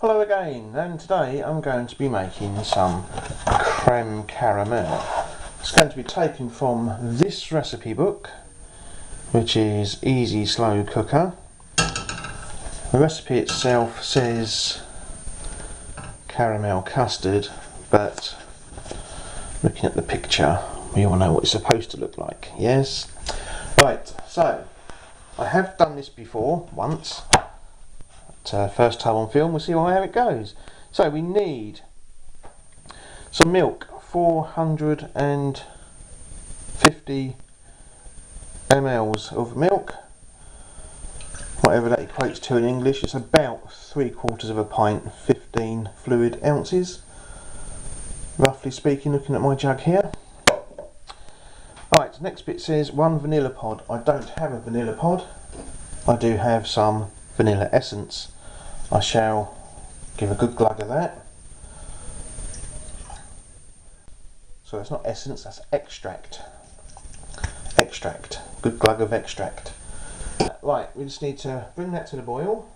Hello again, and today I'm going to be making some creme caramel. It's going to be taken from this recipe book, which is Easy Slow Cooker. The recipe itself says caramel custard, but looking at the picture we all know what it's supposed to look like, yes? Right, so I have done this before once. First time on film, we'll see how it goes. So we need some milk, 450 mLs of milk, whatever that equates to in English. It's about 3/4 of a pint, 15 fluid ounces, roughly speaking, looking at my jug here. Right, next bit says 1 vanilla pod. I don't have a vanilla pod. I do have some vanilla essence. I shall give a good glug of that. So it's not essence, that's extract. Extract. Good glug of extract. Right, we just need to bring that to the boil.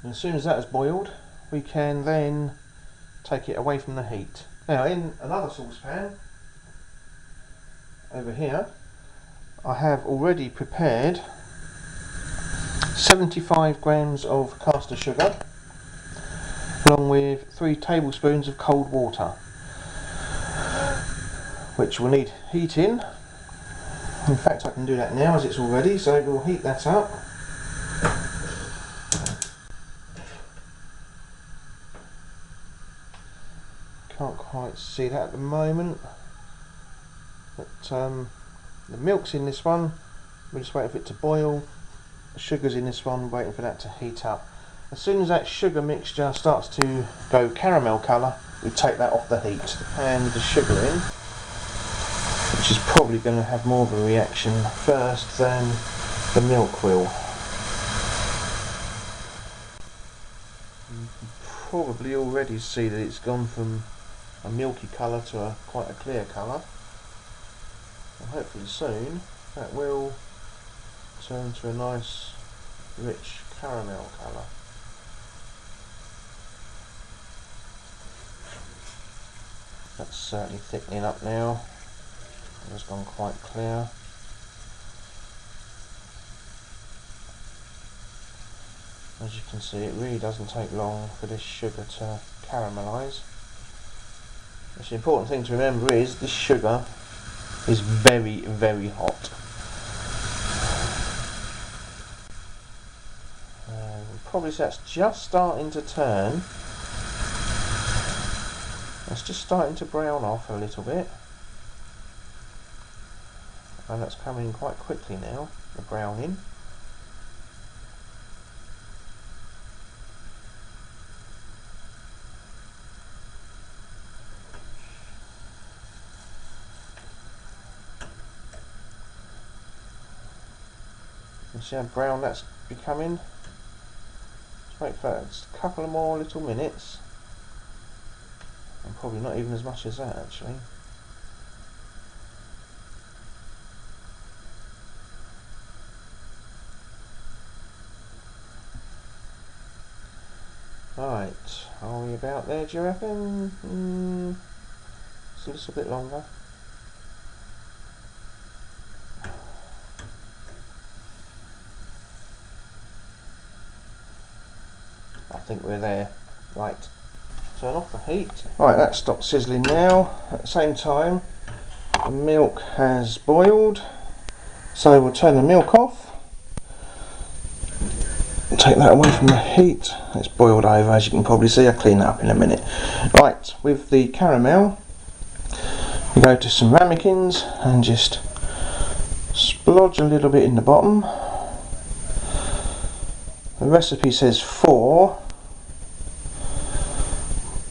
And as soon as that is boiled, we can then take it away from the heat. Now, in another saucepan over here, I have already prepared 75 grams of caster sugar along with 3 tablespoons of cold water, which will need heating. In fact, I can do that now as it's all ready, so we'll heat that up. Can't quite see that at the moment, but the milk's in this one, we're just waiting for it to boil. The sugar's in this one, waiting for that to heat up. As soon as that sugar mixture starts to go caramel colour, we take that off the heat and the sugar in, which is probably going to have more of a reaction first than the milk will. You can probably already see that it's gone from a milky colour to quite a clear colour. And hopefully soon that will turn to a nice rich caramel colour. That's certainly thickening up now. It's gone quite clear. As you can see, it really doesn't take long for this sugar to caramelise. The important thing to remember is this sugar is very, very hot. Probably so that's just starting to turn. It's just starting to brown off a little bit. And that's coming quite quickly now, the browning. You see how brown that's becoming? Just wait for a couple of more little minutes. And probably not even as much as that actually. Right, are we about there, do you reckon? It's a little bit longer. I think we're there. Right, turn off the heat. Right, that stopped sizzling now. At the same time, the milk has boiled, so we'll turn the milk off. Take that away from the heat. It's boiled over, as you can probably see. I'll clean that up in a minute. Right, with the caramel, we go to some ramekins and just splodge a little bit in the bottom. The recipe says 4,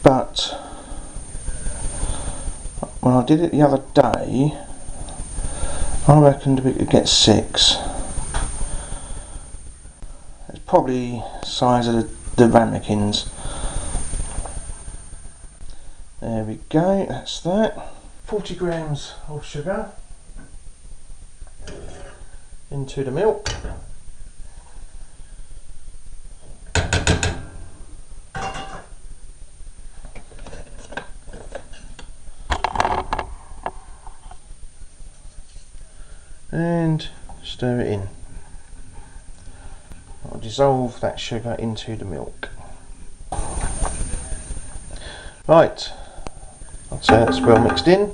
but when I did it the other day, I reckoned we could get 6. It's probably the size of the ramekins. There we go, that's that. 40 grams of sugar. into the milk. And stir it in. I'll dissolve that sugar into the milk. Right, I'd say that's well mixed in.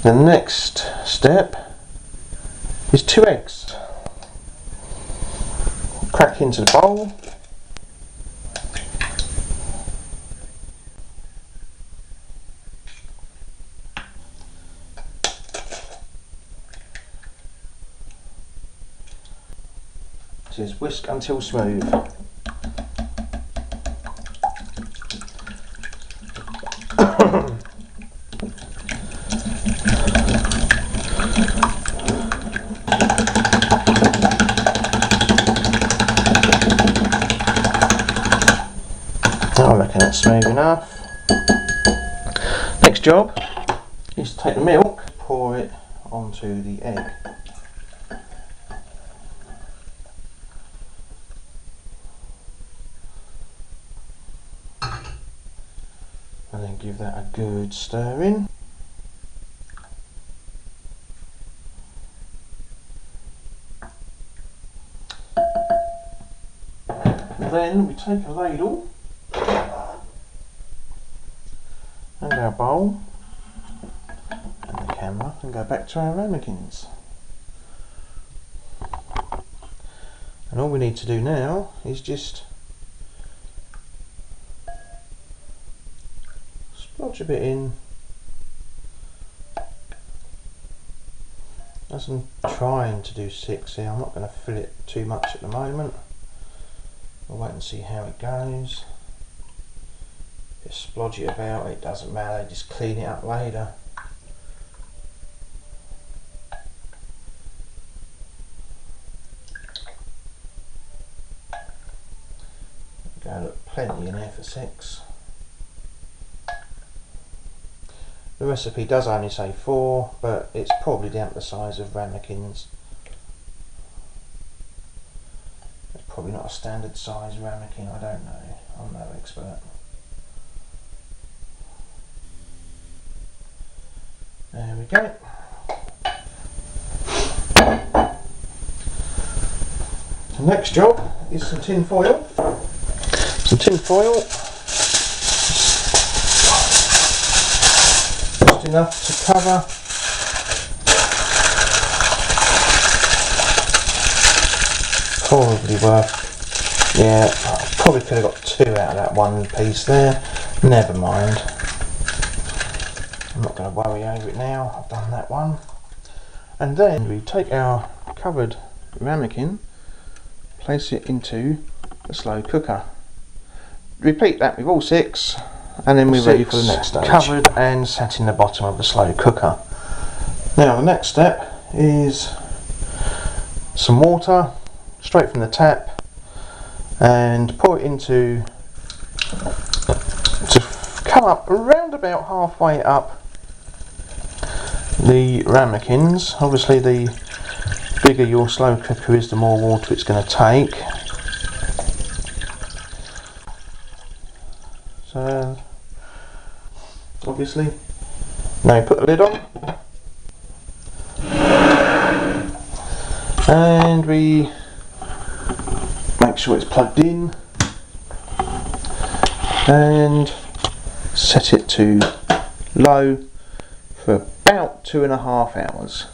The next step is 2 eggs. Crack into the bowl. Just whisk until smooth. I reckon that's smooth enough. Next job is to take the milk, pour it onto the egg. And then give that a good stir in. And then we take a ladle and our bowl and the camera and go back to our ramekins. And all we need to do now is just splodge a bit in, as I'm trying to do 6 here. I'm not going to fill it too much at the moment. We'll wait and see how it goes. Just splodge it about, it doesn't matter, just clean it up later. Look, plenty in there for 6. The recipe does only say 4, but it's probably down to the size of ramekins. It's probably not a standard size ramekin, I don't know. I'm no expert. There we go. The next job is some tin foil. Some tin foil. Just enough to cover. Probably worth, yeah, probably could have got 2 out of that one piece there. Never mind. I'm not going to worry over it now, I've done that one. And then we take our covered ramekin, place it into the slow cooker. Repeat that with all 6, and then we're ready for the next stage. Covered and sat in the bottom of the slow cooker. Now the next step is some water, straight from the tap, and pour it into, to come up around about halfway up the ramekins. Obviously the bigger your slow cooker is, the more water it's going to take. So obviously, now you put the lid on and we make sure it's plugged in and set it to low for about 2.5 hours.